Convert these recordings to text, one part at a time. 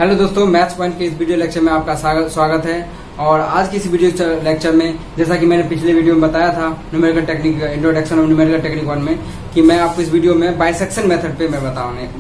Hello दोस्तों, maths point के इस वीडियो लेक्चर में आपका स्वागत है। और आज की इस वीडियो लेक्चर में, जैसा कि मैंने पिछले वीडियो में बताया था numerical technique introduction of numerical technique 1 में, कि मैं आपको इस वीडियो में बाइसेक्शन मेथड पे मैं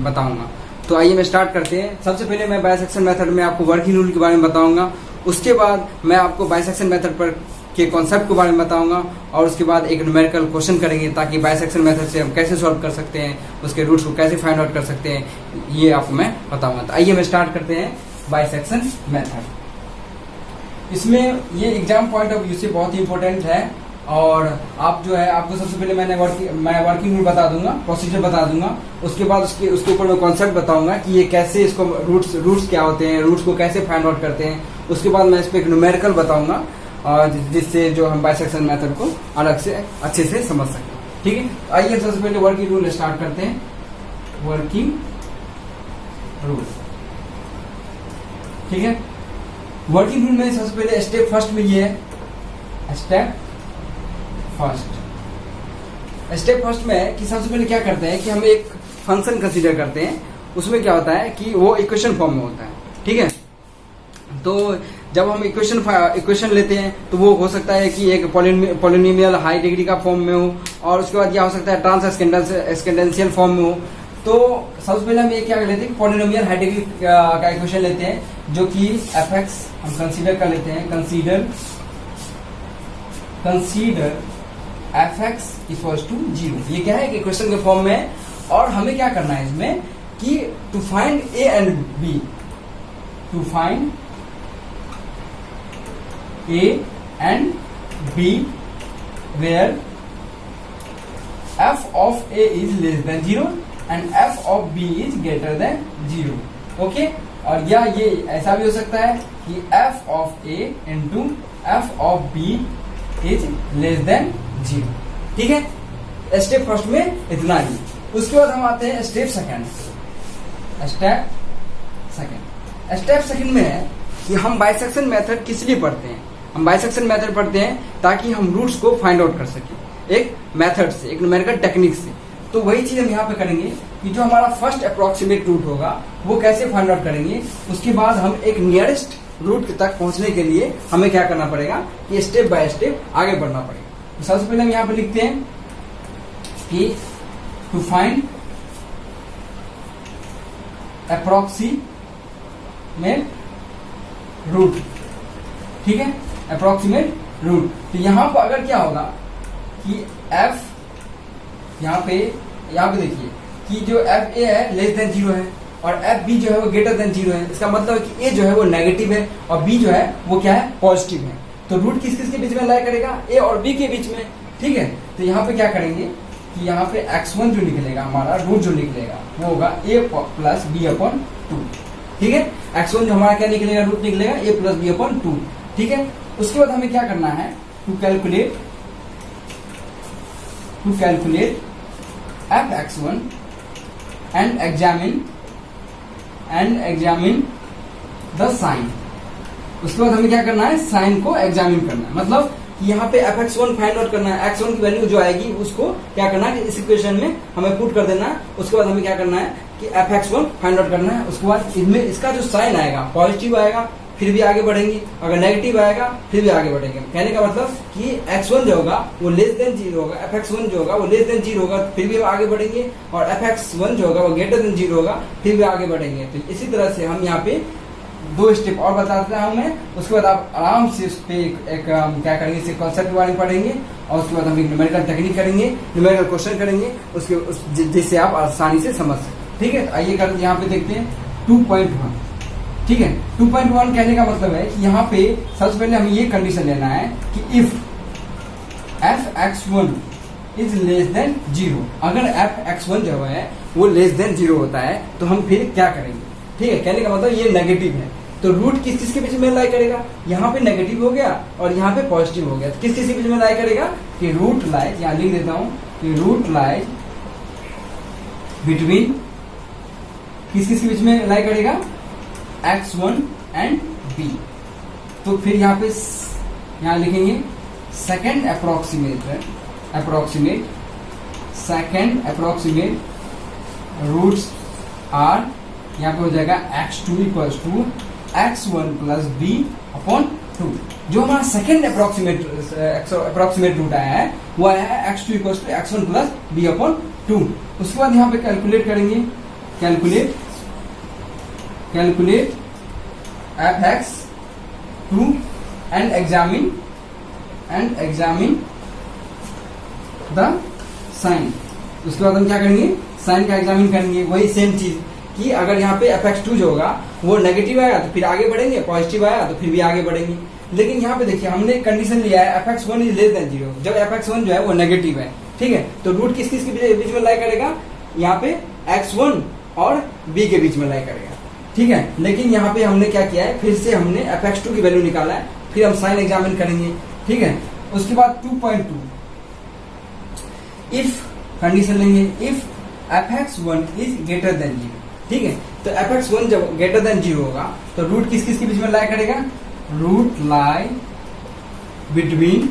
बताऊंगा। तो आइए मैं स्टार्ट करते हैं। सबसे पहले मैं बाइसेक्शन मेथड में आपको वर्किंग रूल के बारे में बताऊंगा। उसके बाद मैं आपको बाइसेक्शन मेथड पर के कॉन्सेप्ट के बारे में बताऊंगा और उसके बाद एक न्यूमेरिकल क्वेश्चन करेंगे ताकि बाइसेक्शन मेथड से हम कैसे सॉल्व कर सकते हैं, उसके रूट्स को कैसे फाइंड आउट कर सकते हैं, ये आपको मैं बताऊंगा। तो आइए मैं स्टार्ट करते हैं बाइसेक्शन मेथड। इसमें ये एग्जाम पॉइंट ऑफ व्यू से बहुत ही इंपॉर्टेंट है। और आप जो है, आपको सबसे पहले मैं वर्किंग रूल बता दूंगा, प्रोसीजर बता दूंगा। उसके बाद उसके ऊपर मैं कॉन्सेप्ट बताऊंगा कि ये कैसे, इसको रूट्स क्या होते हैं, रूट्स को कैसे फाइंड आउट करते हैं। उसके बाद मैं इस पर एक न्यूमेरिकल बताऊंगा और जिससे जो हम बाइसेक्शन मेथड को अलग से अच्छे से समझ सकें। ठीक है, आइए सबसे पहले वर्किंग रूल स्टार्ट करते हैं। वर्किंग रूल, ठीक है। वर्किंग रूल में सबसे पहले स्टेप फर्स्ट में ये है, स्टेप फर्स्ट में है कि सबसे पहले क्या करते हैं कि हम एक फंक्शन कंसीडर करते हैं। उसमें क्या होता है कि वो इक्वेशन फॉर्म में होता है। ठीक है, तो जब हम इक्वेशन लेते हैं तो वो हो सकता है कि एक पॉलिनोमियल हाई डिग्री का फॉर्म में हो, और उसके बाद क्या हो सकता है ट्रांस एक्सटेंडेंशियल फॉर्म में हो। तो सबसे पहले हम ये क्या लेते हैं, पॉलिनोमियल हाई डिग्री का इक्वेशन लेते हैं, जो कि एफ एक्स हम कंसीडर कर लेते हैं। Consider f x equals to 0। ये क्या है कि इक्वेशन के फॉर्म में है। और हमें क्या करना है इसमें कि to find A and B, to find A and B where f of A is less than 0 and f of B is greater than 0। Okay, और या ये ऐसा भी हो सकता है कि f of A into f of B is less than 0। ठीक है, स्टेप फर्स्ट में इतना ही। उसके बाद हम आते हैं स्टेप सेकंड। स्टेप सेकंड में है कि हम बाइसेक्शन मेथड किस लिए पढ़ते हैं। हम बाइसेक्शन मेथड पढ़ते हैं ताकि हम रूट्स को फाइंड आउट कर सकें एक मेथड से, एक न्यूमेरिकल टेक्निक से। तो वही चीज हम यहाँ पे करेंगे कि जो हमारा फर्स्ट अप्रोक्सीमेट रूट होगा वो कैसे फाइंड आउट करेंगे। उसके बाद हम एक नियरेस्ट रूट तक पहुंचने के लिए हमें क्या करना पड़ेगा कि स्टेप बाय स्टेप आगे बढ़ना पड़ेगा। तो सबसे पहले हम यहाँ पे लिखते हैं कि टू फाइंड अप्रोक्सीमेट रूट। ठीक है, अप्रोक्सीमेट रूट। तो यहां पर अगर क्या होगा कि f यहाँ पे देखिए कि जो एफ ए है लेस देन 0 है और एफ बी जो है वो ग्रेटर देन 0 है। इसका मतलब है कि ए जो है वो नेगेटिव है और बी जो है वो क्या है, पॉजिटिव है। तो रूट किस किस के बीच में लाई करेगा, ए और बी के बीच में। ठीक है, तो यहाँ पे क्या करेंगे कि यहाँ पे x1 जो निकलेगा, हमारा रूट जो निकलेगा वो होगा a प्लस बी अपॉन 2। ठीक है, x1 जो हमारा क्या निकलेगा, रूट निकलेगा a प्लस बी अपॉन 2। ठीक है, उसके बाद हमें क्या करना है, to calculate f x one and examine the sign. उसके बाद हमें क्या करना है, साइन को एग्जामिन करना है। मतलब कि यहाँ पे एफ एक्स1 फाइंड आउट करना है, एक्स1 की वैल्यू जो आएगी उसको क्या करना है, इस इक्वेशन में हमें पुट कर देना है। उसके बाद हमें क्या करना है कि एफ एक्स1 फाइंड आउट करना है। उसके बाद इसमें इसका जो साइन आएगा, पॉजिटिव आएगा फिर भी आगे बढ़ेंगे, अगर नेगेटिव आएगा फिर भी आगे बढ़ेंगे। कहने का मतलब कि x1 जो होगा वो लेस देन 0 होगा, fx1 जो होगा वो लेस देन 0 होगा, फिर भी आगे बढ़ेंगे, और fx1 जो होगा वो ग्रेटर देन 0 होगा, फिर भी आगे बढ़ेंगे। तो इसी तरह से हम यहाँ पे 2 स्टेप और बताते हैं हमें। उसके बाद आप आराम से उस पे एक क्या करेंगे, इसे कॉन्सेप्ट के बारे में पढ़ेंगे और उसके बाद हम एक न्यूमेरिकल टेक्निक करेंगे, न्यूमेरिकल क्वेश्चन करेंगे जिससे आप आसानी से समझ सकें। ठीक है, आइए करते यहाँ पे देखते हैं 2.1। ठीक है, 2.1 कहने का मतलब है कि यहाँ पे सबसे पहले हमें ये कंडीशन लेना है कि if F x one is less than 0, अगर एफ एक्स1 जो है वो लेस देन 0 होता है तो हम फिर क्या करेंगे। ठीक है, कहने का मतलब ये नेगेटिव है तो रूट किस चीज के बीच में लाई करेगा, यहाँ पे नेगेटिव हो गया और यहाँ पे पॉजिटिव हो गया। तो किस चीज के बीच में लाई करेगा कि रूट लाइज, यहाँ लिख देता हूं कि रूट लाइज बिटवीन किस के बीच में लाई करेगा, x1 एंड b। तो फिर यहाँ पे लिखेंगे सेकेंड अप्रोक्सीमेट रूट्स आर यहाँ पे हो जाएगा x2 equals to x1 plus b upon 2। जो हमारा सेकेंड अप्रोक्सीमेट रूट आया है वो आया है x2 equals to x1 plus b upon 2। उसके बाद यहाँ पे कैलकुलेट करेंगे, calculate fx2 and examine the sign. उसके बाद हम क्या करेंगे, साइन का एग्जामिन करेंगे। वही सेम चीज कि अगर यहाँ पे fx2 जो होगा वो नेगेटिव आया तो फिर आगे बढ़ेंगे, पॉजिटिव आया तो फिर भी आगे बढ़ेंगे। लेकिन यहाँ पे देखिए हमने कंडीशन लिया है fx1 इज लेस देन 0। जब fx1 जो है वो नेगेटिव है, ठीक है, तो रूट किस किस के बीच में लाई करेगा, यहाँ पे x1 और b के बीच में लाई करेगा, ठीक है। लेकिन यहाँ पे हमने क्या किया है, फिर से हमने fx2 की वैल्यू निकाला है, फिर हम साइन एग्जामिन करेंगे, ठीक है। उसके बाद 2.2 इफ कंडीशन लेंगे, if fx1 is greater than 0, ठीक है। तो fx1 जब ग्रेटर देन 0 होगा तो रूट किस किस के बीच में लाई करेगा, रूट लाई बिटवीन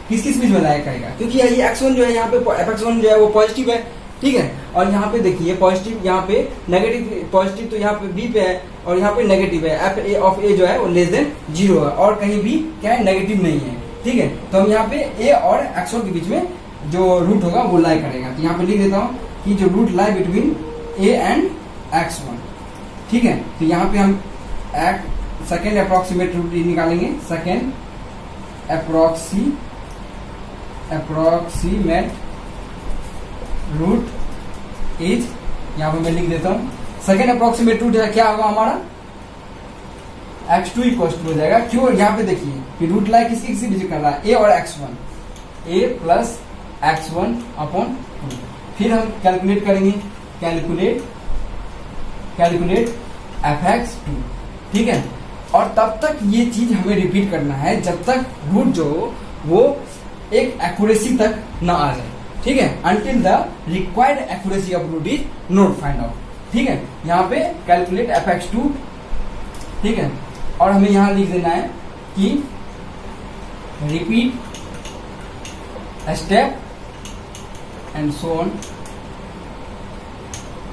किस किस बीच में लाई करेगा, क्योंकि ये x1 जो है यहाँ पे fx1 जो है वो पॉजिटिव है, ठीक है। और यहाँ पे देखिए पॉजिटिव, यहाँ पे नेगेटिव, पॉजिटिव तो यहाँ पे b पे है और यहाँ पे नेगेटिव है, f ऑफ a जो है वो लेस देन 0 है और कहीं भी क्या है, नेगेटिव नहीं है, ठीक है। तो हम यहाँ पे a और x1 के बीच में जो रूट होगा वो लाई करेगा। तो यहाँ पे लिख देता हूँ कि जो root lie between a and x1, ठीक है। तो यहाँ पे हम सेकेंड अप्रोक्सीमेट रूट निकालेंगे, सेकेंड अप्रोक्सीमेट रूट इज, यहाँ पे मैं लिख देता हूँ सेकेंड अप्रोक्सीमेट रूट है, क्या होगा हमारा x2 इक्वल टू हो जाएगा। क्यों, यहाँ पे देखिए कि रूट लाई किसी किसी बीच कर रहा है, a और x1, a plus x1 upon 2। फिर हम कैलकुलेट करेंगे, कैलकुलेट fx2, ठीक है। और तब तक ये चीज हमें रिपीट करना है जब तक रूट जो वो एक एक्यूरेसी तक ना आ जाए, ठीक है, until the required accuracy of root is not find out, ठीक है। यहाँ पे कैलकुलेट fx2, ठीक है। और हमें यहाँ लिख देना है कि repeat step and so on,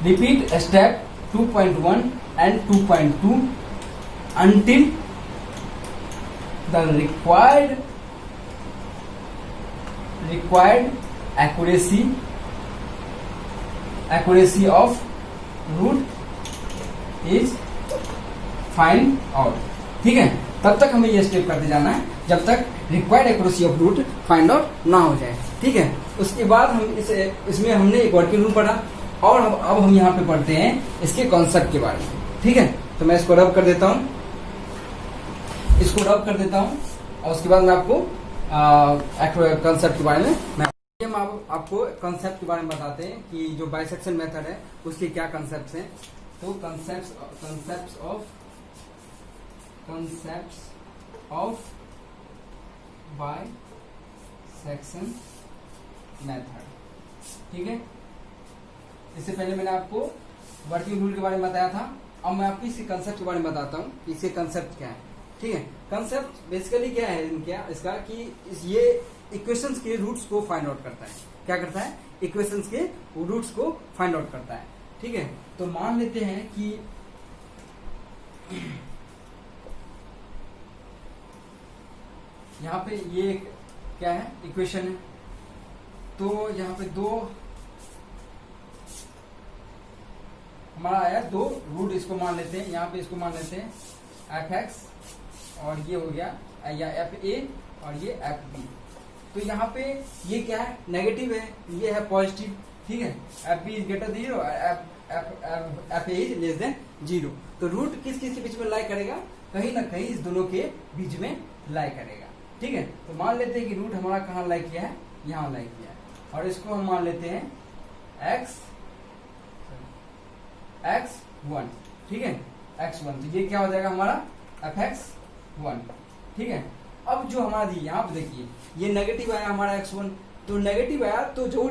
repeat step 2.1 and 2.2 until the required accuracy of root is find out, ठीक है। तब तक हमें ये स्टेप करते जाना है जब तक required accuracy of root find out ना हो जाए, ठीक है। उसके बाद हम इसमें हमने एक वर्किंग रूल पढ़ा और अब हम यहाँ पे पढ़ते हैं इसके कॉन्सेप्ट के बारे में, ठीक है। तो मैं इसको रब कर देता हूँ, और उसके बाद मैं आपको कॉन्सेप्ट के बारे में हम आपको कॉन्सेप्ट के बारे में बताते हैं कि जो बाइसेक्शन मेथड है उसके क्या कॉन्सेप्ट्स हैं। तो कॉन्सेप्ट्स ऑफ बाइसेक्शन मेथड, ठीक है। इससे पहले मैंने आपको वर्किंग रूल के बारे में बताया था, अब मैं आपको इसके कंसेप्ट के बारे में बताता हूँ कि इसके कंसेप्ट क्या है, ठीक है। कंसेप्ट बेसिकली क्या है इसका कि ये इक्वेशंस के रूट्स को फाइंड आउट करता है। क्या करता है, इक्वेशंस के रूट्स को फाइंड आउट करता है, ठीक है। तो मान लेते हैं कि यहाँ पे ये क्या है, इक्वेशन है। तो यहाँ पे दो हमारा आया, दो रूट इसको मान लेते हैं, यहाँ पे इसको मान लेते हैं fx और ये हो गया या fa और ये fb। तो यहाँ पे ये क्या है, नेगेटिव है, ये है पॉजिटिव, ठीक है। fb इज ग्रेटर देन 0 और fa इज लेस देन 0। तो रूट किस किस के बीच में लाई करेगा, कहीं ना कहीं इस दोनों के बीच में लाई करेगा, ठीक है। तो मान लेते हैं कि रूट हमारा कहाँ लाई किया है, यहाँ लाई किया है, और इसको हम मान लेते हैं x1, ठीक है, x1। तो ये क्या हो जाएगा हमारा fx1, ठीक है। अब जो हमारा यहाँ पे देखिए ये नेगेटिव आया हमारा x1, तो नेगेटिव आया तो जो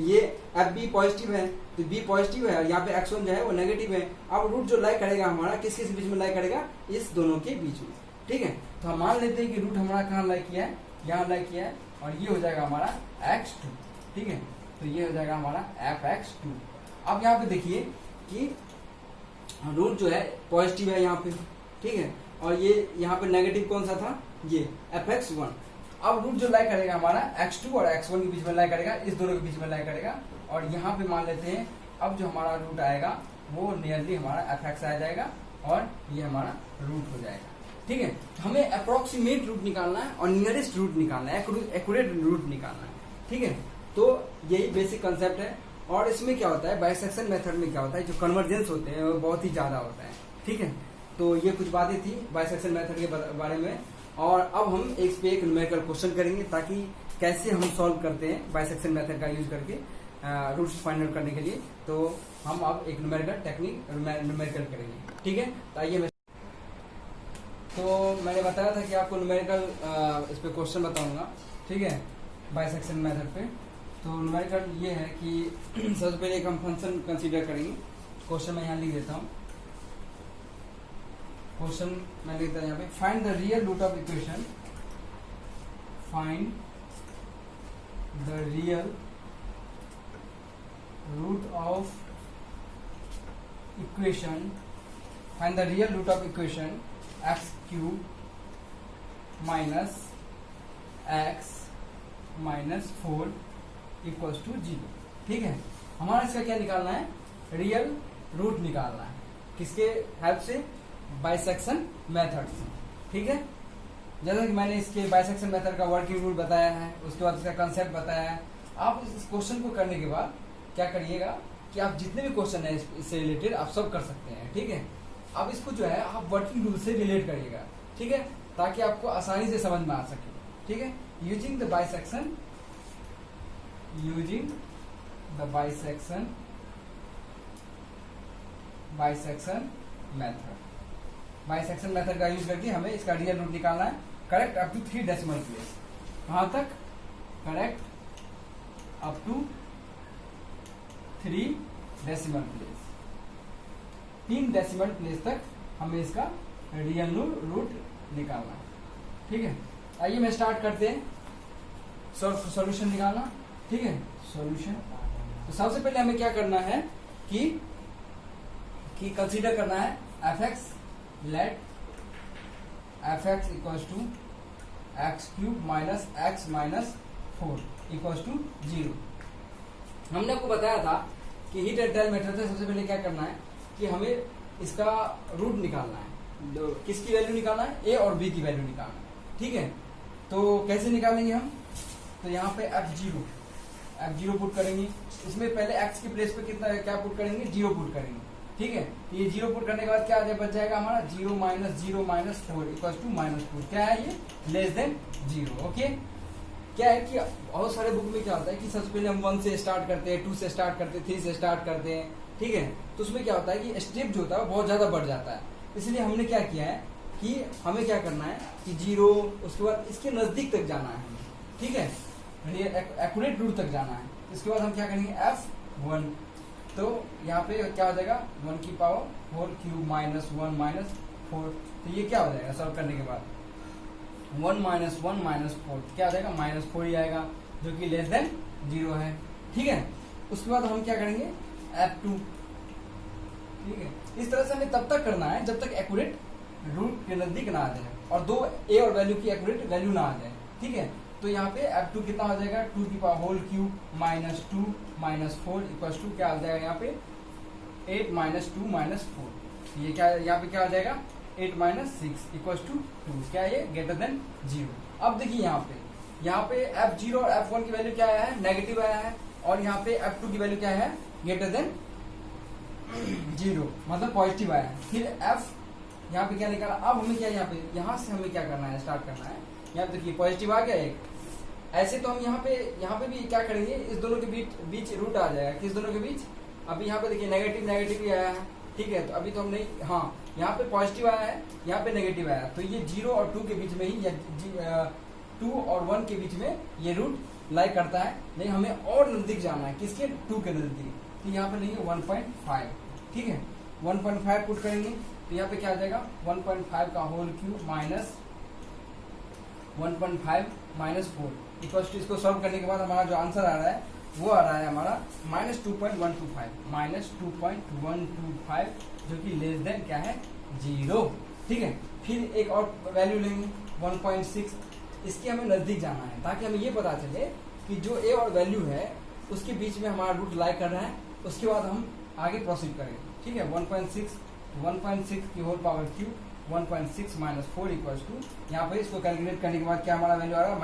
ये fb पॉजिटिव है तो b पॉजिटिव है, यहाँ पे x1 जो है वो नेगेटिव है। अब रूट जो लाई करेगा हमारा किस किस बीच में लाई करेगा, इस दोनों के बीच में, ठीक है। तो हम मान लेते हैं कि रूट हमारा कहाँ लाई किया है, यहाँ लाई किया है, और ये हो जाएगा हमारा x2, ठीक है। तो ये हो जाएगा हमारा fx2। अब यहाँ पे देखिए कि रूट जो है पॉजिटिव है यहाँ पे, ठीक है, और ये यहाँ पे नेगेटिव कौन सा था, ये fx1। अब रूट जो लाई करेगा हमारा x2 और x1 के बीच में लाई करेगा, इस दोनों के बीच में लाई करेगा, और यहाँ पे मान लेते हैं अब जो हमारा रूट आएगा वो नियरली हमारा fx आ जाएगा और ये हमारा रूट हो जाएगा, ठीक है। हमें अप्रोक्सीमेट रूट निकालना है और नियरेस्ट रूट निकालना है, एक्यूरेट रूट निकालना है, ठीक है। तो यही बेसिक कंसेप्ट है। और इसमें क्या होता है, बाइसेक्शन मेथड में क्या होता है, जो कन्वर्जेंस होते हैं वो बहुत ही ज्यादा होता है, ठीक है। तो ये कुछ बातें थी बाइसेक्शन मेथड के बारे में। और अब हम एक पे एक न्यूमेरिकल क्वेश्चन करेंगे ताकि कैसे हम सॉल्व करते हैं बाइसेक्शन मेथड का यूज करके रूट्स फाइंड आउट करने के लिए। तो हम अब एक न्यूमेरिकल टेक्निक न्यूमेरिकल करेंगे, ठीक है। तो आइए मैंने बताया था कि आपको न्यूमेरिकल इस पे क्वेश्चन बताऊंगा, ठीक है, बाइसेक्शन मेथड पे। तो न्यूमेरिकल ये है कि सबसे पहले एक हम फंक्शन कंसीडर करेंगे। क्वेश्चन मैं यहाँ लिख देता हूँ, क्वेश्चन मैं लिखता हूँ यहाँ पे, find the real root of equation, find the real root of equation, find the real root of equation x³ minus x minus 4 equals to 0, ठीक है। हमारा इसका क्या निकालना है, रियल रूट निकालना है, किसके हेल्प से, बाइसेक्शन मेथड से, ठीक है। जैसा कि मैंने इसके बाइसेक्शन मेथड का वर्किंग रूल बताया है, उसके बाद इसका कंसेप्ट बताया है। आप इस क्वेश्चन को करने के बाद क्या करिएगा कि आप जितने भी क्वेश्चन है इससे रिलेटेड आप सब कर सकते हैं, ठीक है। अब इसको जो है आप वर्किंग रूल से रिलेट करिएगा, ठीक है, ताकि आपको आसानी से समझ में आ सके, ठीक है। Using the bisection method, bisection method का यूज करके हमें इसका रियल रूट निकालना है, correct up to 3 decimal place. कहां तक, correct up to 3 decimal place, 3 decimal place तक हमें इसका रियल रूट निकालना है, ठीक है। आइए मैं स्टार्ट करते हैं सॉल्यूशन निकालना, ठीक है, सॉल्यूशन। तो सबसे पहले हमें क्या करना है कि कंसीडर करना है fx, let fx equals to x³ minus x minus 4 equals to 0। हमने आपको बताया था कि हीट एंड टेल मेथड से सबसे पहले क्या करना है कि हमें इसका रूट निकालना है, किसकी वैल्यू निकालना है, a और b की वैल्यू निकालना है, ठीक है। तो कैसे निकालेंगे हम, तो यहाँ पे f0 पुट करेंगे, इसमें पहले x के प्लेस पे कितना क्या पुट करेंगे, 0 पुट करेंगे, ठीक है। तो ये 0 पुट करने के बाद क्या बच जाएगा हमारा, 0 माइनस 4 इक्वल्स टू -4, क्या है ये, लेस देन 0, ओके। क्या है कि बहुत सारे बुक में क्या होता है कि सबसे पहले हम 1 से स्टार्ट करते हैं, 2 से स्टार्ट करते हैं, 3 से स्टार्ट करते हैं, ठीक है। तो उसमें क्या होता है कि स्टेप जो होता है वो बहुत ज्यादा बढ़ जाता है। इसलिए हमने क्या किया है कि हमें क्या करना है कि 0, उसके बाद इसके नजदीक तक जाना है हमें, ठीक है, एक्यूरेट रूट तक जाना है। इसके बाद हम क्या करेंगे, f1, तो यहाँ पे क्या हो जाएगा, 1 की पावर 4³ माइनस 1 माइनस 4, तो ये क्या हो जाएगा सॉल्व करने के बाद, 1 माइनस 1 माइनस 4 क्या हो जाएगा, -4 ही आएगा, जो कि लेस देन 0 है, ठीक है। उसके बाद हम क्या करेंगे, f2, ठीक है। इस तरह से हमें तब तक करना है जब तक एक्यूरेट रूट के नजदीक ना आ जाए और दो a और वैल्यू की एक्यूरेट वैल्यू ना आ जाए, ठीक है। तो यहाँ पे f2 कितना हो जाएगा, 2 की power whole cube minus 2 minus 4 equals to क्या आ जाएगा यहाँ पे 8 माइनस 2 माइनस 4, ये क्या यहाँ पे क्या हो जाएगा 8 माइनस 6 इक्वल्स टू 2, क्या ये ग्रेटर देन 0। अब देखिए यहाँ पे f0 और f1 की वैल्यू क्या आया है, नेगेटिव आया है, और यहाँ पे f2 की वैल्यू क्या है, ग्रेटर देन 0 मतलब पॉजिटिव आया है। फिर f यहाँ पे क्या निकाला, अब हमें क्या यहाँ से हमें क्या करना है, स्टार्ट करना है। यहाँ देखिए पॉजिटिव आ गया एक, ऐसे तो हम यहाँ पे भी क्या करेंगे, इस दोनों के बीच रूट आ जाएगा, किस दोनों के बीच, अभी यहाँ पे देखिए नेगेटिव ही आया है, ठीक है। तो अभी तो हम नहीं, हाँ यहाँ पे पॉजिटिव आया है, यहाँ पे नेगेटिव आया, तो ये 0 और 2 के बीच में ही, 2 और 1 के बीच में ये रूट लाई करता है। नहीं हमें और नजदीक जाना है, किसके, 2 के नजदीक, तो यहाँ पे नहीं है 1.5, ठीक है, 1.5 पुट करेंगे, तो यहाँ पे क्या आ जाएगा 1.5 का whole cube minus 1.5 minus 4 equals to, इसको सॉल्व करने के बाद हमारा जो आंसर आ रहा है वो आ रहा है हमारा -2.125 जो कि लेस देन क्या है 0। ठीक है, फिर एक और वैल्यू लेंगे 1.6। इसके हमें नजदीक जाना है ताकि हमें ये पता चले कि जो ए और वैल्यू है उसके बीच में हमारा रूट लाई कर रहा है। उसके बाद हम आगे प्रोसीड करेंगे। ठीक है, 1.6 की whole power cube 1.6 minus 4 equals to, यहाँ पे इसको कैलकुलेट करने के बाद क्या हमारा वैल्यू आ रहा है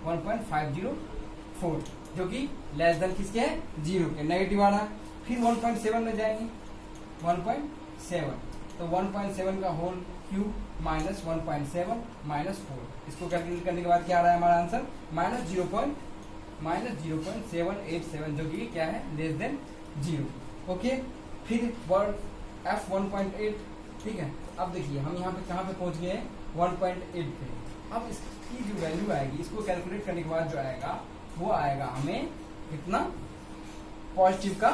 -1.504 जो कि लेस देन किसके है 0 के, नेगेटिव आ रहा है। फिर 1.7 में जाएंगे 1.7, तो 1.7 का होल क्यूब माइनस 1.7 माइनस 4, इसको कैलकुलेट करने के बाद क्या आ रहा है हमारा आंसर -0.787 जो कि क्या है लेस देन 0। ओके, फिर वर्ड f1.8। ठीक है, अब देखिए हम यहाँ पे कहाँ पे पहुंच गए हैं 1.8 पे। अब इसकी जो वैल्यू आएगी इसको कैलकुलेट करने के बाद जो आएगा वो आएगा हमें कितना, पॉजिटिव का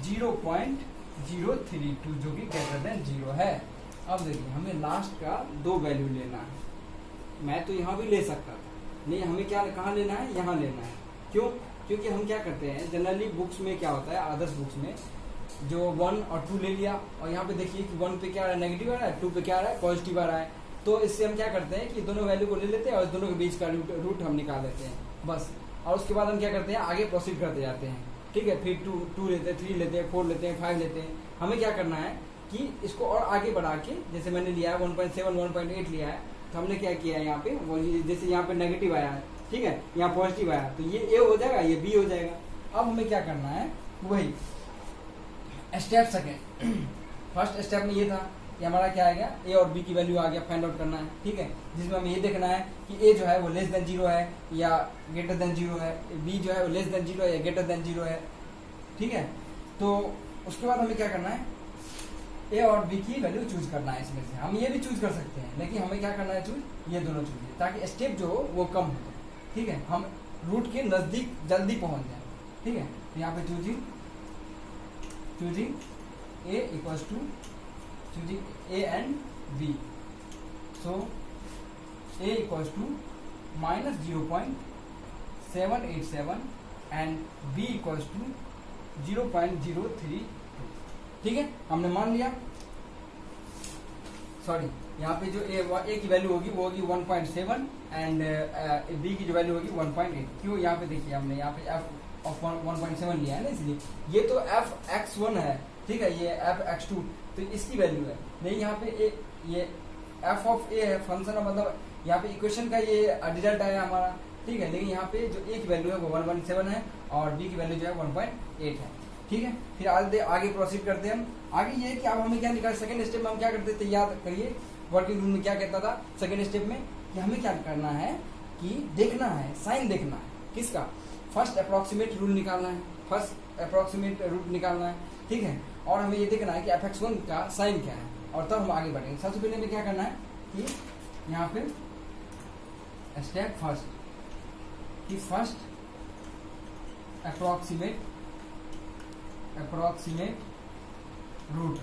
0.032 जो कि ग्रेटर देन 0 है। अब देखिए हमें लास्ट का 2 वैल्यू लेना है। मैं तो यहाँ भी ले सकता था, नहीं हमें क्या कहाँ लेना है, यहाँ लेना है। क्यों? क्योंकि हम क्या करते हैं जनरली बुक्स में क्या होता है, अदर्स बुक्स में जो 1 और 2 ले लिया और यहाँ पे देखिए कि 1 पे क्या आ रहा है नेगेटिव आ रहा है, 2 पे क्या आ रहा है पॉजिटिव आ रहा है। तो इससे हम क्या करते हैं कि दोनों वैल्यू को ले लेते हैं और दोनों के बीच का रूट हम निकाल लेते हैं बस। और उसके बाद हम क्या करते हैं आगे प्रोसीड करते जाते हैं। ठीक है, फिर 2 लेते हैं, 3 लेते हैं, 4 लेते हैं, 5 लेते हैं। हमें क्या करना है कि इसको और आगे बढ़ा के, जैसे मैंने लिया है 1.7 1.8 लिया है, तो हमने क्या किया है यहाँ पे वो जैसे यहाँ पे नेगेटिव आया है, ठीक है, यहाँ पॉजिटिव आया, तो ये ए हो जाएगा, ये बी हो जाएगा। अब हमें क्या करना है वही स्टेप सेकेंड। फर्स्ट स्टेप में ये था कि हमारा क्या आ गया ए और बी की वैल्यू आ गया, फाइंड आउट करना है। ठीक है, जिसमें हमें ये देखना है कि ए जो है वो लेस देन 0 है या ग्रेटर देन 0 है, बी जो है वो लेस देन 0 है या ग्रेटर देन 0 है। ठीक है, तो उसके बाद हमें क्या करना है ए और बी की वैल्यू चूज करना है। इसमें से हम ये भी चूज कर सकते हैं, लेकिन हमें क्या करना है चूज, ये दोनों चूज, ताकि स्टेप जो हो वो कम हो जाए। ठीक है, हम रूट के नजदीक जल्दी पहुंच जाए। ठीक है, तो यहाँ पे choosing A equals to choosing A and B, so A equals to -0.787 and B equals to 0.032। ठीक है, हमने मान लिया। सॉरी, यहाँ पे जो ए की वैल्यू होगी वो होगी 1.7 एंड बी की जो वैल्यू होगी 1.8। क्यों? यहाँ पे देखिए हमने यहाँ पे एफ ऑफ 1.7 लिया है ना, इसलिए ये तो एफ x1 है। ठीक है, ये एफ x2 तो इसकी वैल्यू है, नहीं यहाँ पे ये एफ ऑफ ए है फंक्शन, मतलब यहाँ पे इक्वेशन का ये रिजल्ट आया हमारा। ठीक है, लेकिन यहाँ पे जो ए की वैल्यू है वो 1.7 है और बी की वैल्यू जो है 1.8 है। ठीक है, फिर आगे प्रोसीड करते हैं हम। आगे ये कि अब हमें क्या निकाल, सेकंड स्टेप में हम क्या करते थे, याद करिए वर्किंग रूल में क्या कहता था सेकंड स्टेप में, कि हमें क्या करना है कि देखना है, साइन देखना है किसका, फर्स्ट अप्रोक्सीमेट रूल निकालना है, फर्स्ट अप्रोक्सीमेट रूट निकालना है। ठीक है, और हमें ये देखना है कि fx1 का साइन क्या है, और तब हम आगे बढ़ेंगे। सबसे पहले हमें क्या करना है कि यहाँ पे स्टेप फर्स्ट कि first approximate root,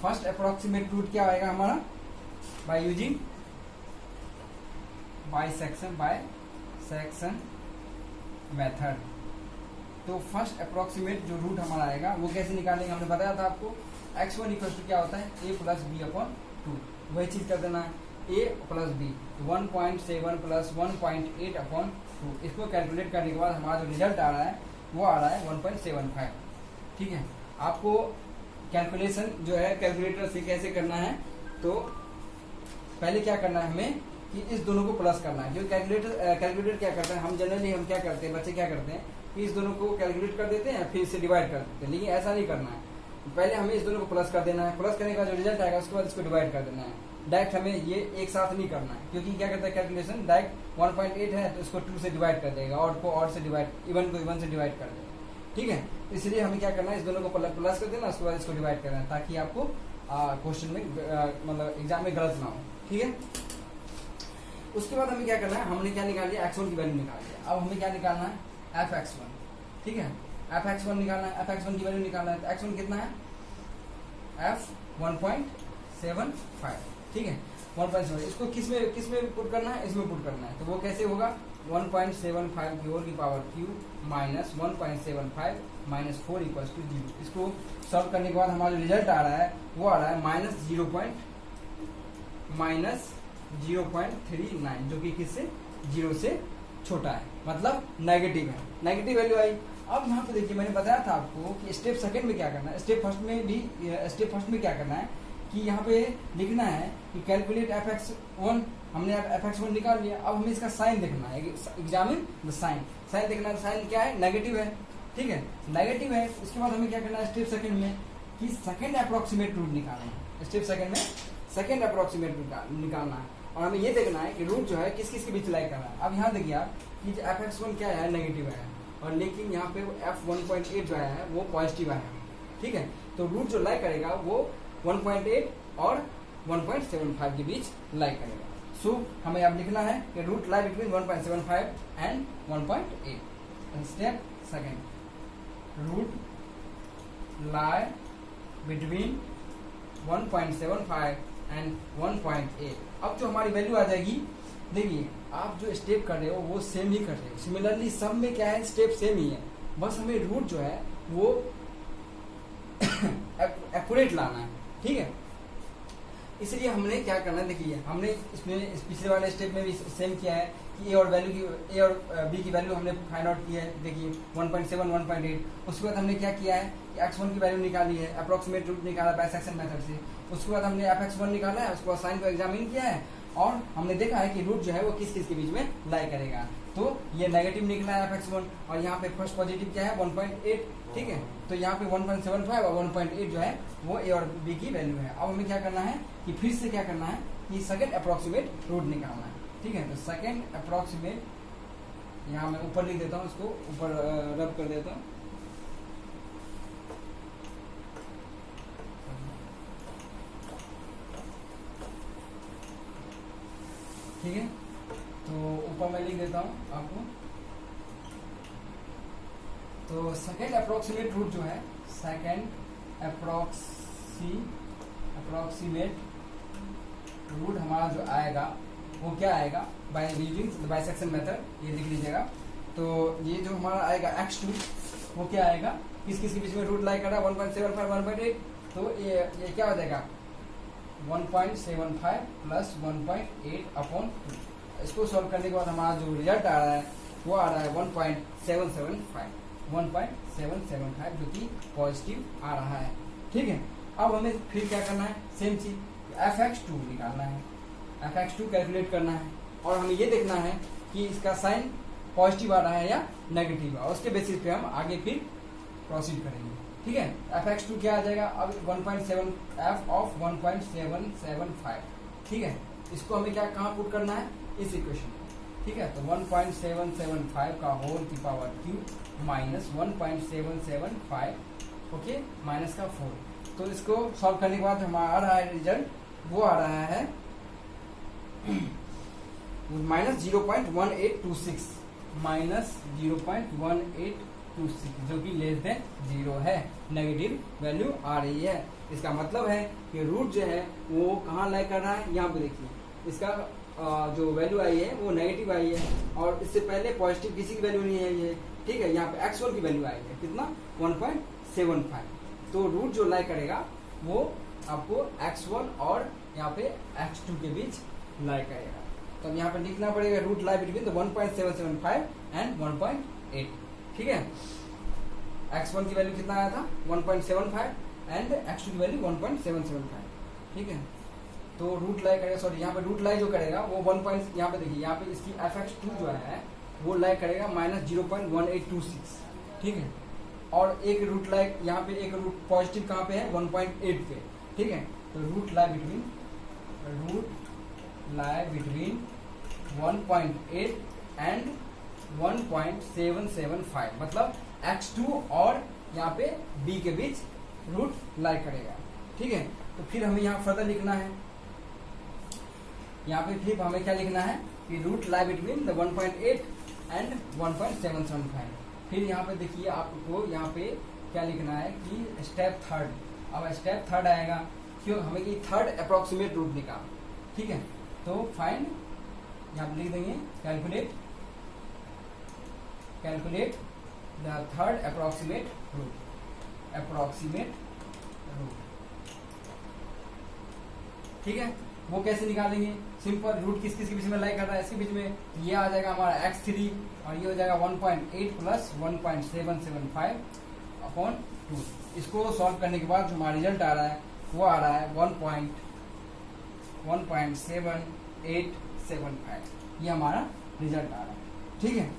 first approximate root क्या आएगा हमारा, by using bisection method. तो फर्स्ट अप्रोक्सीमेट जो रूट हमारा आएगा वो कैसे निकालेंगे, हमने बताया था आपको x1 इक्वल टू क्या होता है a प्लस बी अपॉन 2, वही चीज कर देना है a plus B 1.7 plus 1.8 upon 2। इसको कैलकुलेट करने के बाद हमारा जो रिजल्ट आ रहा है वो आ रहा है 1.75। ठीक है, आपको कैलकुलेशन जो है कैलकुलेटर से कैसे करना है, तो पहले क्या करना है हमें कि इस दोनों को प्लस करना है। जो कैलकुलेटर क्या करता है, हम जनरली हम क्या करते हैं, बच्चे क्या करते हैं कि इस दोनों को कैलकुलेट कर देते हैं फिर इसे डिवाइड कर देते हैं, लेकिन ऐसा नहीं करना है। पहले हमें इस दोनों को प्लस कर देना है, प्लस करने का जो रिजल्ट आएगा उसके बाद इसको डिवाइड कर देना है। डायरेक्ट हमें ये एक साथ नहीं करना है, क्योंकि क्या करता है कैलकुलेशन डायरेक्ट 1.8 है तो इसको 2 से डिवाइड कर देगा, ऑड को ऑड से डिवाइड, इवन को इवन से डिवाइड कर देगा। ठीक है, इसलिए हमें क्या करना है इस दोनों को प्लस कर देना, उसके बाद इसको डिवाइड करना है, ताकि आपको क्वेश्चन में मतलब एग्जाम में गलत ना हो। ठीक है, उसके बाद हमें क्या करना है, हमने क्या निकाल लिया x1 की वैल्यू निकाल लिया। अब हमें क्या निकालना है fx1। ठीक है, fx1 निकालना है, fx1 की वैल्यू निकालना है। तो x1 कितना है f 1.75। ठीक है, 1.7, इसको किस में पुट करना है, इसमें पुट करना है। तो वो कैसे होगा, 1.75 की होल की power cube minus 1.75 minus 4 equal to 0। इसको सॉल्व करने के बाद हमारा जो रिजल्ट आ रहा है वो आ रहा है -0.39, जो कि किससे 0 से छोटा है, मतलब नेगेटिव है, नेगेटिव वैल्यू आई। अब यहाँ पे देखिए मैंने बताया था आपको कि स्टेप सेकंड में क्या करना है, स्टेप फर्स्ट में क्या करना है कि यहाँ पे लिखना है कि कैलकुलेट fx1, हमने fx1 निकाल लिया। अब हमें इसका साइन देखना है, एग्जामिन द साइन, साइन देखना है। साइन क्या है, नेगेटिव है, ठीक है, नेगेटिव है। उसके बाद हमें क्या करना है स्टेप सेकंड में कि सेकंड अप्रोक्सीमेट रूट निकालना है। स्टेप सेकंड में सेकंड अप्रोक्सीमेट रूट निकालना है और हमें ये देखना है कि रूट जो है किस किस के बीच लाई करना है। अब यहाँ देखिए आप कि fx1 क्या है, नेगेटिव है, और लेकिन यहाँ पे f1.8 जो है वो पॉजिटिव है, ठीक है। तो रूट जो लाई करेगा वो 1.8 और 1.75 के बीच लाई करेगा। सो हमें अब लिखना है कि root lie between 1.75 and 1.8। Step second, root lie between 1.75 and 1.8। अब जो हमारी वैल्यू आ जाएगी, देखिए आप जो स्टेप कर रहे हो वो सेम ही कर रहे हो। सिमिलरली सब में क्या है, स्टेप सेम ही है, बस हमें रूट जो है वो एक्यूरेट लाना है, ठीक है। इसलिए हमने क्या करना है, देखिए हमने इसमें पिछले वाले स्टेप में भी सेम किया है कि ए और बी की वैल्यू हमने फाइंड आउट की है। देखिए 1.7 1.8। उसके बाद हमने क्या किया है कि x1 की वैल्यू निकाली है, अप्रोक्सीमेट रूट निकाला बाइसेक्शन मेथड से। उसके बाद हमने fx1 निकाला है, उसके बाद साइन को एग्जामिन किया है और हमने देखा है कि रूट जो है वो किस किस के बीच में लाई करेगा। तो ये नेगेटिव निकला है fx1 और यहाँ पे फर्स्ट पॉजिटिव क्या है 1.8, ठीक है। तो यहाँ पे 1.75 और 1.8 जो है वो ए और बी की वैल्यू है। अब हमें क्या करना है कि फिर से क्या करना है कि सेकंड अप्रोक्सीमेट रूट निकालना है, ठीक है। तो सेकंड अप्रोक्सीमेट, यहाँ मैं ऊपर लिख देता हूँ, इसको ऊपर रब कर देता हूँ, ठीक है। तो ऊपर मैं लिख देता हूँ आपको। तो सेकेंड अप्रोक्सीमेट रूट जो है, सेकेंड अप्रोक्सीमेट रूट हमारा जो आएगा वो क्या आएगा, बाय यूजिंग बाइसेक्शन मेथड, ये लिख लीजिएगा। तो ये जो हमारा आएगा x2 वो क्या आएगा, किस किस के बीच में रूट लाई कर रहा है 1.75 1.8। तो ये क्या हो जाएगा 1.75 प्लस 1.8 अपॉन 2। इसको सॉल्व करने के बाद हमारा जो रिजल्ट आ रहा है वो आ रहा है 1.775, जो कि पॉजिटिव आ रहा है, ठीक है। अब हमें फिर क्या करना है, सेम चीज fx2 निकालना है, fx2 कैलकुलेट करना है और हमें ये देखना है कि इसका साइन पॉजिटिव आ रहा है या नेगेटिव है। उसके बेसिस पे हम आगे फिर प्रोसीड करेंगे, ठीक है। fx2 क्या आ जाएगा, अब 1.7 f ऑफ 1.775, ठीक है। इसको हमें क्या कहाँ पुट करना है, इस इक्वेशन में, ठीक है। तो 1.775 का होल की power cube minus 1.775, okay, minus का 4। तो इसको सॉल्व करने के बाद हमारा आ रहा है रिजल्ट, वो आ रहा है माइनस 0.1826, माइनस 0.1826, जो कि लेस देन 0 है, नेगेटिव वैल्यू आ रही है। इसका मतलब है कि रूट जो है वो कहाँ लाई कर रहा है, यहाँ पे देखिए इसका जो वैल्यू आई है वो नेगेटिव आई है और इससे पहले पॉजिटिव किसी की वैल्यू नहीं है ये, ठीक है। यहाँ पे x1 की वैल्यू आई है कितना 1.75। तो रूट जो लाई करेगा वो आपको x1 और यहाँ पे x2 के बीच लाई करेगा। तो अब यहाँ पे लिखना पड़ेगा रूट लाई बिटवीन 1.775 एंड 1.8, ठीक है। x1 की वैल्यू कितना आया था 1.75 एंड x2 की वैल्यू 1.775, ठीक है। तो रूट लाई करेगा, सॉरी यहाँ पे रूट लाई जो करेगा वो 1. यहाँ पे देखिए यहाँ पे इसकी fx2 जो है वो लाई करेगा माइनस 0.1826, ठीक है। और एक रूट लाई यहाँ पे एक रूट पॉजिटिव कहाँ पे है 1.8 पे, ठीक है। तो रूट लाई बिटवीन 1.8 एंड 1.775, मतलब x2 और यहाँ पे b के बीच रूट लाई करेगा, ठीक है। तो फिर हमें यहाँ फर्दर लिखना है, यहाँ पे फिर हमें क्या लिखना है कि रूट लाई बिटवीन 1.8 एंड 1.775। फिर यहाँ पे देखिए आपको यहाँ पे क्या लिखना है कि स्टेप थर्ड। अब स्टेप थर्ड आएगा, क्यों, हमें कि थर्ड अप्रोक्सीमेट रूट निकाल, ठीक है। तो फाइंड, यहाँ पे लिख देंगे calculate calculate the third approximate root. ठीक है, वो कैसे निकालेंगे? सिंपल, रूट किस किस के बीच में लाई कर रहा है, इसके बीच में ये आ जाएगा हमारा x3 और ये हो जाएगा 1.8 प्लस 1.775 अपॉन 2। इसको सॉल्व करने के बाद जो हमारा रिजल्ट आ रहा है वो आ रहा है 1.7875। ये हमारा रिजल्ट आ रहा है। ठीक है,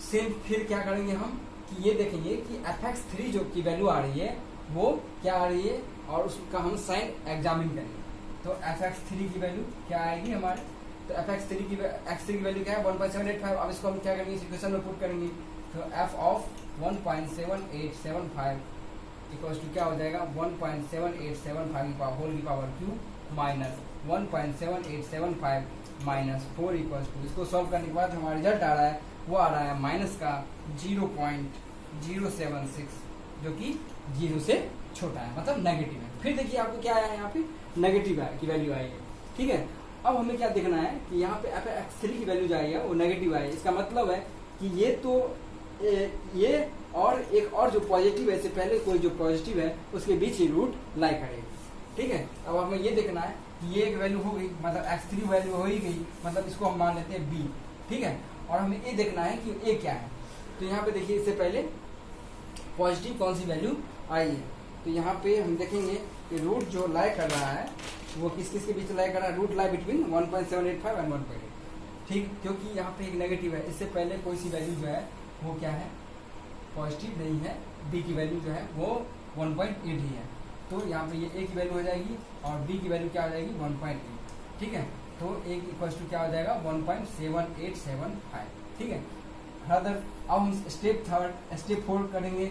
सेम फिर क्या करेंगे हम कि ये देखेंगे कि fx3 जो की वैल्यू आ रही है वो क्या आ रही है और उसका हम साइन एग्जामिन करेंगे। तो fx3 की वैल्यू क्या आएगी हमारे, तो x3 की वैल्यू क्या है 1.785। अब इसको हम क्या करेंगे, इस इक्वेशन में पुट करेंगे। तो f ऑफ 1.7875 इक्वल्स टू क्या हो जाएगा 1.7875 होल की power cube minus 1.7875 minus 4 equals to, इसको सॉल्व करने के बाद हमारा रिजल्ट आ रहा है वो आ रहा है माइनस का 0.076 जो कि 0 से छोटा है, मतलब नेगेटिव है। फिर देखिए आपको क्या आया है, यहाँ पे नेगेटिव है की वैल्यू आई है। ठीक है, अब हमें क्या देखना है कि यहाँ पे fx3 की वैल्यू जो आई है वो नेगेटिव आई है। इसका मतलब है कि ये और एक और जो पॉजिटिव है, इससे पहले कोई जो पॉजिटिव है उसके बीच ही रूट लाई करेगी। ठीक है, अब हमें ये देखना है कि ये एक वैल्यू हो गई, मतलब x3 वैल्यू हो ही गई, मतलब इसको हम मान लेते हैं b। ठीक है, और हमें ये देखना है कि a क्या है। तो यहाँ पे देखिए इससे पहले पॉजिटिव कौन सी वैल्यू आई है, तो यहाँ पे हम देखेंगे कि रूट जो लाई कर रहा है वो किस किस के बीच लाई कर रहा है, रूट लाई बिटवीन 1.785 एंड 1.8। ठीक, क्योंकि यहाँ पे एक नेगेटिव है, इससे पहले कोई सी वैल्यू जो है वो क्या है, पॉजिटिव नहीं है, b की वैल्यू जो है वो 1.8 ही है। तो यहाँ पे ये a की वैल्यू हो जाएगी और b की वैल्यू क्या हो जाएगी 1.8। ठीक है, तो a इक्वल्स टू क्या हो जाएगा 1.7875। ठीक है, अदर अब हम स्टेप फोर्थ करेंगे।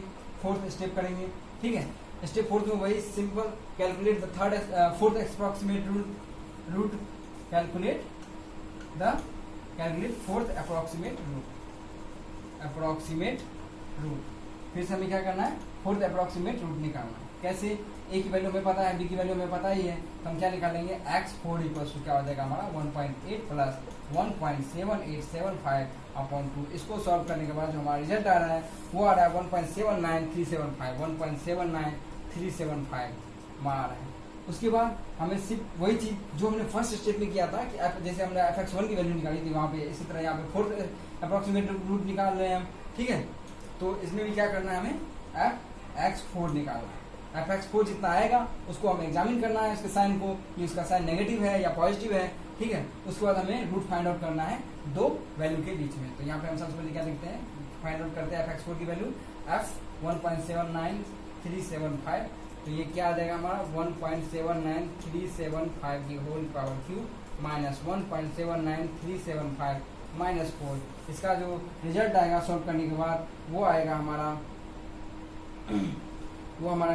ठीक है, स्टेप फोर्थ में वही simple, calculate the fourth approximate root, calculate fourth approximate root. फिर से हमें क्या करना है, फोर्थ अप्रोक्सीमेट रूट निकालना है। कैसे, a की वैल्यू हमें पता है, b की वैल्यू हमें पता ही है, तो हम क्या निकालेंगे x4 इक्वल्स टू क्या हो जाएगा हमारा 1.8 प्लस 1.7875 अपॉन 2। इसको सॉल्व करने के बाद जो हमारा रिजल्ट आ रहा है वो आ रहा है 1.79375 मार रहा है। उसके बाद हमें सिर्फ वही चीज जो हमने फर्स्ट स्टेप में किया था कि जैसे हमने fx1 की वैल्यू निकाली थी, वहाँ पे इसी तरह यहाँ पे फोर्थ अप्रोक्सीमेट रूट निकाल रहे हैं हम। ठीक है, तो इसमें भी क्या करना है, हमें fx4 निकालना है। fx4 जितना आएगा उसको हमें एग्जामिन करना है, इसके साइन को, कि उसका साइन नेगेटिव है या पॉजिटिव है। ठीक है, उसके बाद हमें रूट फाइंड आउट करना है दो वैल्यू के बीच में। तो यहाँ पे हम सबसे पहले क्या देखते हैं, फाइंड आउट करते हैं fx4 की वैल्यू f 1.79375। तो ये क्या आ जाएगा हमारा 1.79375 की whole power cube minus 1.79375 minus 4। इसका जो रिजल्ट आएगा सॉल्व करने के बाद वो आएगा हमारा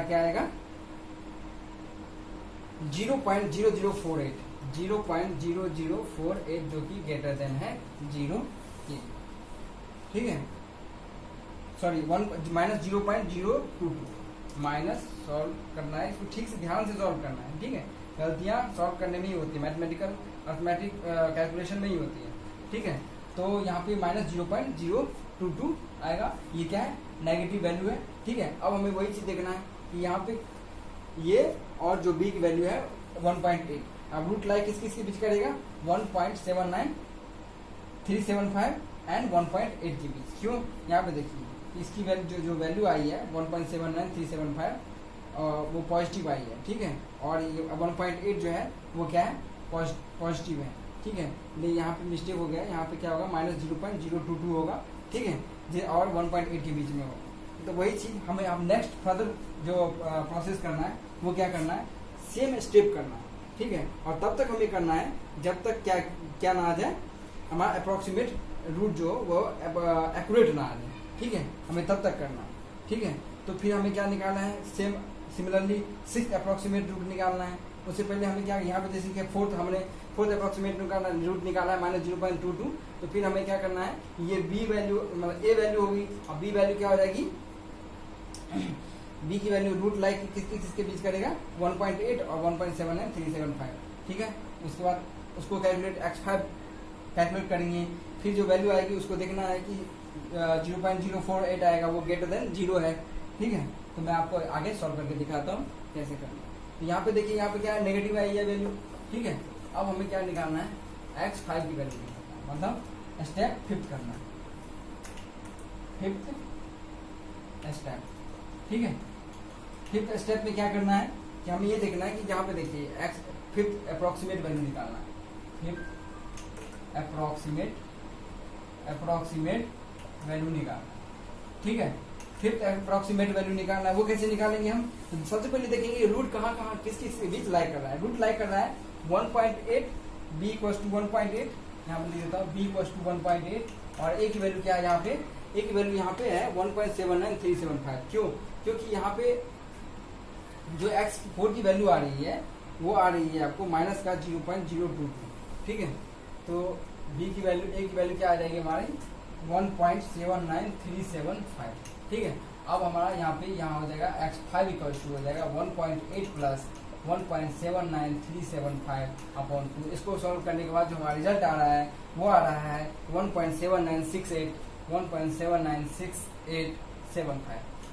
क्या आएगा 0.0048 जो कि ग्रेटर देन है 0 के। ठीक है, सॉरी माइनस 0.022 माइनस सॉल्व करना है, इसको ठीक से ध्यान से सॉल्व करना है। ठीक है, गलतियां सॉल्व करने में ही होती है, मैथमेटिक कैलकुलेशन में ही होती है। ठीक है, तो यहाँ पे माइनस 0.022 आएगा, ये क्या है, नेगेटिव वैल्यू है। ठीक है, अब हमें वही चीज देखना है कि यहाँ पे ये और जो b की वैल्यू है 1.8, अब रूट लाई किस किस के बीच करेगा 1.79375 एंड 1.8 के बीच। क्यों, यहाँ पे देखिए इसकी वैल्यू जो वैल्यू आई है 1.79375 वो पॉजिटिव आई है। ठीक है, और ये 1.8 जो है वो क्या है, पॉजिटिव है। ठीक है, लेकिन यहाँ पे मिस्टेक हो गया, यहाँ पे क्या होगा माइनस 0.022 होगा। ठीक है, और 1.8 के बीच में होगा। तो वही चीज हमें अब नेक्स्ट फर्दर जो प्रोसेस करना है वो क्या करना है, सेम स्टेप करना है। ठीक है, और तब तक हमें करना है जब तक क्या ना आ जाए, हमारा अप्रोक्सीमेट रूट जो वो एक्यूरेट ना आ जाए। ठीक है, हमें तब तक करना है। ठीक है, तो फिर हमें क्या निकालना है, सिमिलरली सिक्स अप्रोक्सीमेट रूट निकालना है। उससे पहले हमें क्या, यहाँ पे जैसे कि फोर्थ अप्रोक्सीमेट रूट निकालना है माइनस 0.22। तो फिर हमें क्या करना है, ये b वैल्यू मतलब a वैल्यू होगी, और b वैल्यू क्या हो जाएगी, b की वैल्यू रूट लाइक किसके बीच करेगा 1.8 और 1.79375। ठीक है, उसके बाद उसको कैलकुलेट x5 कैलकुलेट करेंगे। फिर जो वैल्यू आएगी उसको देखना है कि 0.048 आएगा वो ग्रेटर देन 0 है। ठीक है, तो मैं आपको आगे सॉल्व करके दिखाता हूँ कैसे करना है। तो यहाँ पे देखिए, यहाँ पे क्या है, नेगेटिव आई है वैल्यू। ठीक है, अब हमें क्या निकालना है, x5 की वैल्यू निकालना है, मतलब स्टेप 5th करना है, 5th स्टेप। ठीक है, 5th स्टेप में क्या करना है कि हमें ये देखना है कि यहाँ पे देखिए x5th अप्रोक्सीमेट वैल्यू निकालना है, 5th अप्रोक्सीमेट वैल्यू निकालना है। ठीक है, 5th अप्रोक्सीमेट वैल्यू निकालना है, वो कैसे निकालेंगे हम, तो सबसे पहले देखेंगे रूट कहाँ कहाँ किस किस के बीच लाई कर रहा है। रूट लाई कर रहा है 1.8, b इक्वल्स टू 1.8, यहाँ पे लिख देता हूँ b इक्वल्स टू 1.8, और a की वैल्यू क्या है यहाँ पे, a की वैल्यू यहाँ पे है 1.79375। क्यों, क्योंकि यहाँ पे जो x4 की वैल्यू आ रही है वो आ रही है आपको माइनस का 0.022। ठीक है, तो b की वैल्यू, a की वैल्यू क्या आ जाएगी हमारी 1.79375। ठीक है, अब हमारा यहाँ हो जाएगा x5 इक्वल्स टू हो जाएगा 1.8 प्लस 1.79375 अपॉन 2। इसको सॉल्व करने के बाद जो हमारा रिजल्ट आ रहा है वो आ रहा है 1.7968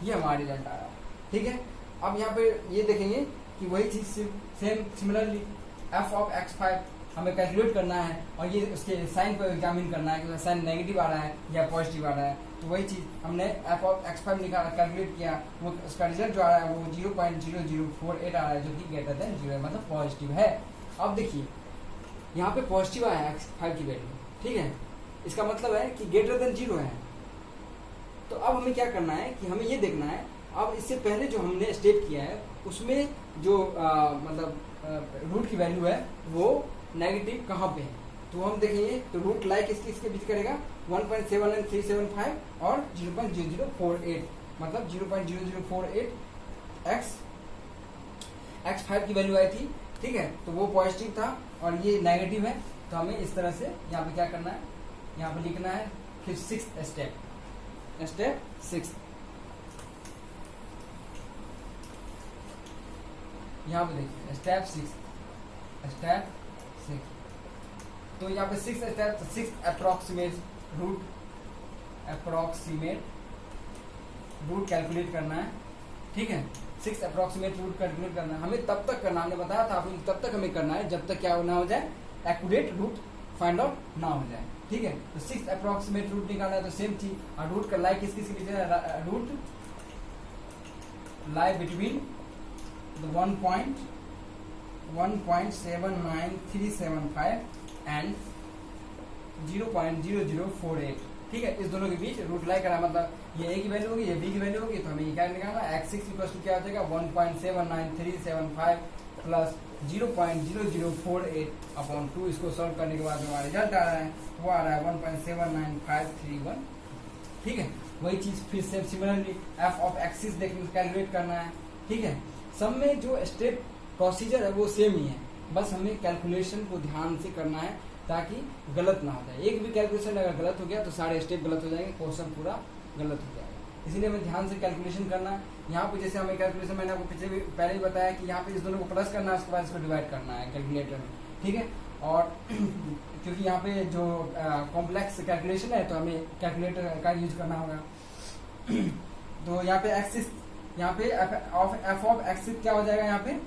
ये हमारा रिजल्ट आ रहा है। ठीक है, अब यहाँ पे ये देखेंगे कि वही चीज same similarly f of x5 हमें कैलकुलेट करना है, और ये उसके साइन को एग्जामिन करना है कि साइन नेगेटिव आ रहा है या पॉजिटिव आ रहा है। तो वही चीज हमने f ऑफ x5 निकाला, कैलकुलेट किया, वो उसका रिजल्ट जो आ रहा है वो 0.0048 आ रहा है, जो कि ग्रेटर देन 0 है, मतलब पॉजिटिव है। अब देखिए यहाँ पे पॉजिटिव आया है x5 की वैल्यू। ठीक है, इसका मतलब है कि ग्रेटर देन 0 है। तो अब हमें क्या करना है कि हमें ये देखना है, अब इससे पहले जो हमने स्टेप किया है उसमें जो मतलब रूट की वैल्यू है वो नेगेटिव कहाँ पे है। तो हम देखेंगे तो रूट लाई किसके बीच करेगा 1.79375 और 0.0048, मतलब 0.0048 x5 की वैल्यू आई थी। ठीक है, तो वो पॉजिटिव था और ये नेगेटिव है, तो हमें इस तरह से यहाँ पे क्या करना है, यहाँ पे लिखना है फिर 6th स्टेप 6। यहाँ पे देखिए स्टेप 6। तो यहाँ पे 6th step, 6th approximate root calculate करना है। ठीक है, 6th अप्रोक्सीमेट रूट कैलकुलेट करना है, हमें तब तक करना, हमने बताया था आपको तब तक हमें करना है जब तक क्या ना हो जाए, एक्यूरेट रूट फाइंड आउट ना हो जाए। ठीक है, तो 6th अप्रोक्सीमेट रूट निकालना है, तो सेम चीज, और रूट का लाई किस किस के बीच है, रूट लाई बिटवीन 1.79375 एंड 0.0048। ठीक है, इस दोनों के बीच रूट लाई करा, मतलब ये a की वैल्यू होगी, ये b की वैल्यू होगी, तो हमें ये क्या निकालना है, x6 इक्वल टू क्या हो जाएगा 1.79375 प्लस 0.0048 अपॉन 2। इसको सॉल्व करने के बाद हमारा रिजल्ट आ रहा है वो आ रहा है 1.79531। ठीक है, वही चीज फिर से similarly f of x6 calculate करना है। ठीक है, सब में जो स्टेप प्रोसीजर है वो सेम ही है, बस हमें कैलकुलेशन को ध्यान से करना है ताकि गलत ना हो जाए। एक भी कैलकुलेशन अगर गलत हो गया तो सारे स्टेप गलत हो जाएंगे, क्वेश्चन पूरा गलत हो जाएगा। इसीलिए हमें ध्यान से कैलकुलेशन करना है। यहाँ पे जैसे हमें कैलकुलेशन, मैंने आपको पहले ही बताया कि यहाँ पे इस दोनों को प्लस करना है, उसके बाद इसको डिवाइड करना है कैलकुलेटर में। ठीक है, और क्योंकि यहाँ पे जो कॉम्प्लेक्स कैलकुलेशन है तो हमें कैलकुलेटर का यूज करना होगा। तो यहाँ पे एक्सिस, यहाँ पे एफ ऑफ एक्सिस क्या हो जाएगा, यहाँ पे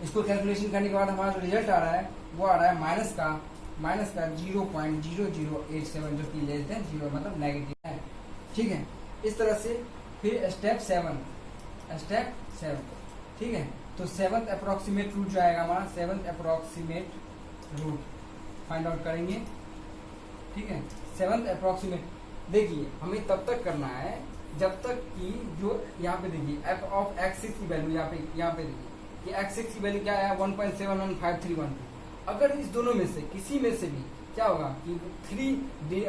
इसको कैलकुलेशन करने के बाद हमारा जो रिजल्ट आ रहा है वो आ रहा है माइनस का 0.0087, जो कि लेस देन 0, मतलब नेगेटिव है। ठीक है, इस तरह से फिर स्टेप 7। ठीक है, तो 7th अप्रोक्सीमेट रूट जो आएगा हमारा, 7th approximate root find out करेंगे। ठीक है, 7th अप्रोक्सीमेट, देखिए हमें तब तक करना है जब तक कि जो यहाँ पे देखिए एफ ऑफ x6 की वैल्यू यहाँ पे देखिए कि x6 की वैल्यू क्या है 1.71531। अगर इस दोनों में से किसी में से भी क्या होगा कि 3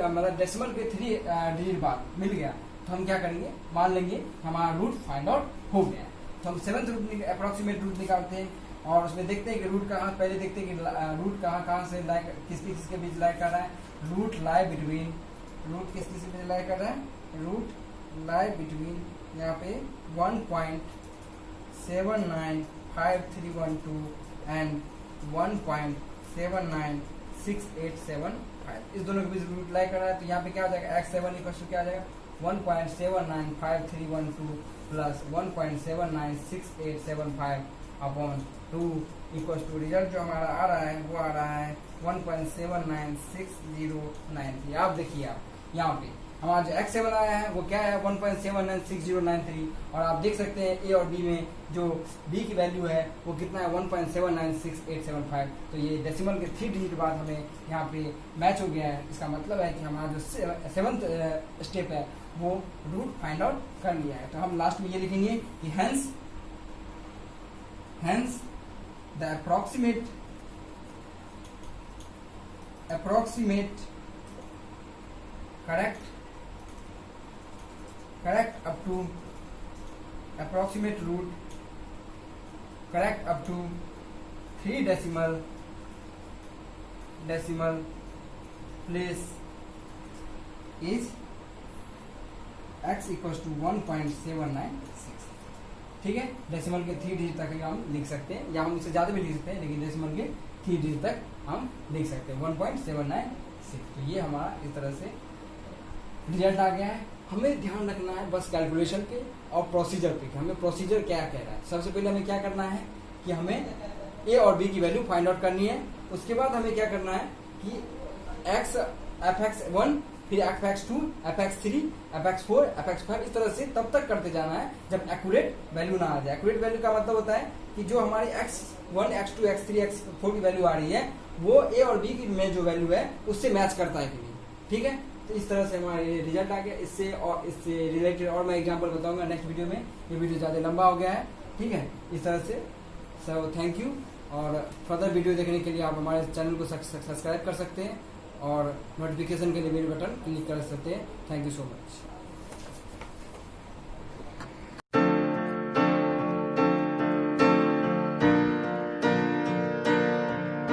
मतलब डेसिमल के 3 डिजिट बाद मिल गया, तो हम क्या करेंगे, मान लेंगे हमारा रूट फाइंड आउट हो गया। तो हम 7th रूट अप्रोक्सीमेट रूट निकालते हैं और उसमें देखते हैं कि रूट कहाँ, पहले देखते हैं कि रूट कहाँ से लाई, किसके बीच लाई कर रहा है, रूट लाई बिटवीन, रूट किसके बीच लाई कर रहा है, रूट लाई बिटवीन यहाँ पे 1.795312 एंड 1.796875। इस दोनों के बीच रूट अप्लाई करना है, तो यहाँ पे क्या हो जाएगा x7 इक्वल टू क्या आ जाएगा 1.795312 plus 1.796875 upon 2 equal to result जो हमारा आ रहा है वो आ रहा है 1.796093। आप देखिए आप यहाँ पे हमारा जो x7 आया है वो क्या है 1.796093, और आप देख सकते हैं a और b में जो b की वैल्यू है वो कितना है 1.796875। तो ये डेसिमल के 3 डिजिट बाद हमें यहाँ पे मैच हो गया है। इसका मतलब है कि हमारा जो 7th स्टेप है वो रूट फाइंड आउट कर लिया है। तो हम लास्ट में ये लिखेंगे कि hence the approximate correct up to approximate root correct up to 3 decimal place is x equals to 1.796। ठीक है, डेसिमल के 3 डिजिट तक हम लिख सकते हैं, या हम इससे ज्यादा भी लिख सकते हैं, लेकिन डेसिमल के 3 डिजिट तक हम लिख सकते हैं 1.796। तो ये हमारा इस तरह से रिजल्ट आ गया है। हमें ध्यान रखना है बस कैलकुलेशन के और प्रोसीजर पे, कि हमें प्रोसीजर क्या कह रहा है। सबसे पहले हमें क्या करना है कि हमें ए और बी की वैल्यू फाइंड आउट करनी है। उसके बाद हमें क्या करना है कि fx1 फिर fx2 fx3 fx4 fx5 इस तरह से तब तक करते जाना है जब एक्यूरेट वैल्यू ना आ जाए। एक्यूरेट वैल्यू का मतलब होता है कि जो हमारी x1 x2 x3 x4 की वैल्यू आ रही है वो ए और बी की में जो वैल्यू है उससे मैच करता है कि नहीं। ठीक है, तो इस तरह से हमारा ये रिजल्ट आ गया। इससे रिलेटेड और मैं एग्जांपल बताऊंगा नेक्स्ट वीडियो में। ये वीडियो ज़्यादा लंबा हो गया है। ठीक है, इस तरह से सो थैंक यू, और फर्दर वीडियो देखने के लिए आप हमारे चैनल को सब्सक्राइब कर सकते हैं और नोटिफिकेशन के लिए बेल बटन क्लिक कर सकते हैं। Thank you so much.